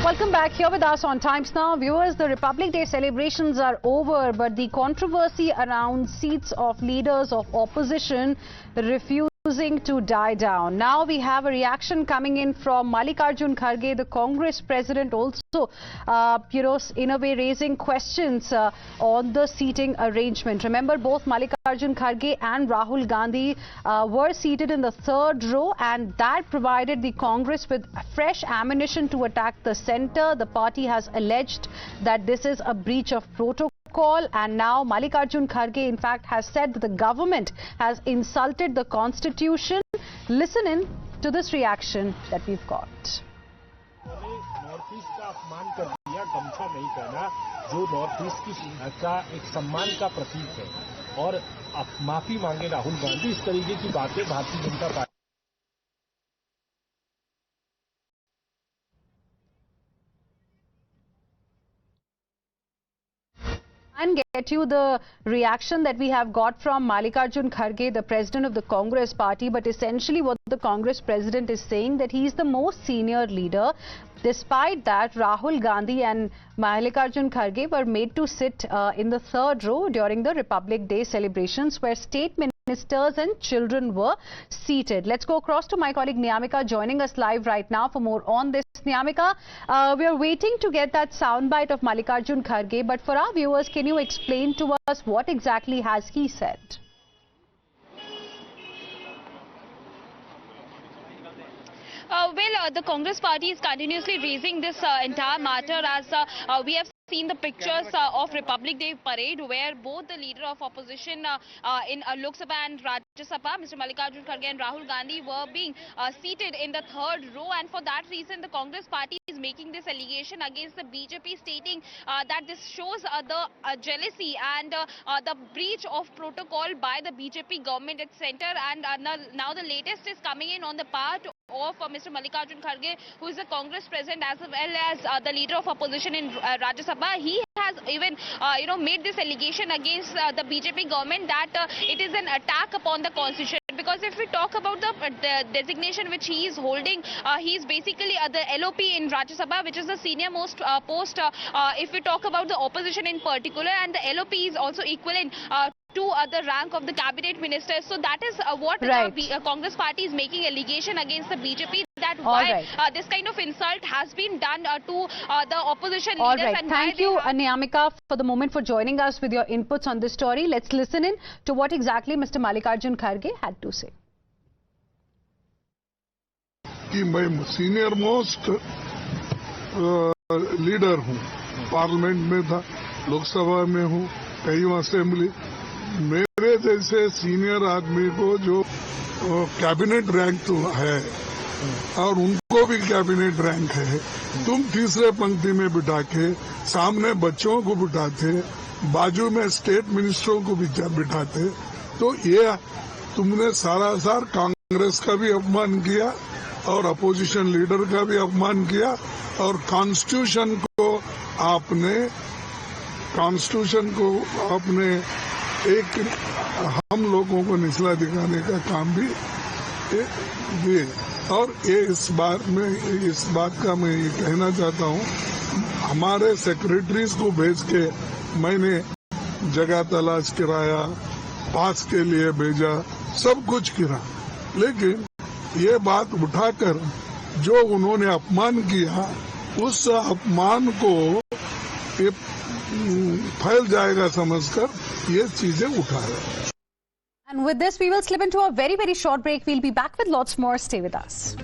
Welcome back. Here with us on Times Now. Viewers, the Republic Day celebrations are over, but the controversy around seats of leaders of opposition refusing to die down. Now we have a reaction coming in from Mallikarjun Kharge, the Congress president, also, in a way raising questions on the seating arrangement. Remember, both Mallikarjun Kharge and Rahul Gandhi were seated in the third row, and that provided the Congress with fresh ammunition to attack the centre. The party has alleged that this is a breach of protocol, and now Mallikarjun Kharge in fact has said that the government has insulted the constitution. Listen in to this reaction that we've got. North east का अपमान कर दिया, गमछा नहीं पहना, जो north east का एक सम्मान का प्रतीक है, और माफी मांगे राहुल गांधी। इस तरीके की बातें Bharatiya Janata party and get you the reaction that we have got from Mallikarjun Kharge, the president of the Congress party. But essentially what the Congress president is saying, that he is the most senior leader. Despite that, Rahul Gandhi and Mallikarjun Kharge were made to sit in the third row during the Republic Day celebrations, where state ministers and children were seated. Let's go across to my colleague Niyamika, joining us live right now for more on this. Niyamika, we are waiting to get that soundbite of Mallikarjun Kharge, but for our viewers, can you explain to us what exactly has he said? The Congress party is continuously raising this entire matter, as we have seen the pictures of Republic Day parade, where both the leader of opposition in Lok Sabha and Rajya Sabha, Mr. Mallikarjun Kharge and Rahul Gandhi, were being seated in the third row, and for that reason the Congress party is making this allegation against the BJP, stating that this shows the jealousy and the breach of protocol by the BJP government at centre. And now the latest is coming in on the part of Mr. Mallikarjun Kharge, who is the Congress president as well as the leader of opposition in Rajya Sabha. He has even made this allegation against the BJP government that it is an attack upon the constitution. Because if we talk about the designation which he is holding, he is basically the LOP in Rajya Sabha, which is the senior most post if we talk about the opposition in particular, and the LOP is also equivalent to the rank of the cabinet ministers. So that is what the Congress party is making allegation against the BJP, that why this kind of insult has been done to the opposition leaders. And thank you, Niyamika, for the moment, for joining us with your inputs on this story. Let's listen in to what exactly Mr. Mallikarjun Kharge had to say. कि मैं senior most leader हूँ, parliament में था, लोकसभा में हूँ, कई assembly. मेरे जैसे सीनियर आदमी को जो कैबिनेट रैंक तो है और उनको भी कैबिनेट रैंक है, तुम तीसरे पंक्ति में बिठा के सामने बच्चों को बिठाते, बाजू में स्टेट मिनिस्टरों को बिठाते, तो ये तुमने सारासार कांग्रेस का भी अपमान किया और अपोजिशन लीडर का भी अपमान किया, और कॉन्स्टिट्यूशन को आपने एक हम लोगों को निचला दिखाने का काम भी दिए। और ये इस बात का मैं ये कहना चाहता हूँ, हमारे सेक्रेटरीज को भेज के मैंने जगह तलाश कराया, पास के लिए भेजा, सब कुछ किया, लेकिन ये बात उठाकर जो उन्होंने अपमान किया, उस अपमान को ये फैल जाएगा समझकर ये चीजें उठा रहे। And with this, we will slip into a very, very short break. We'll be back with lots more. Stay with us.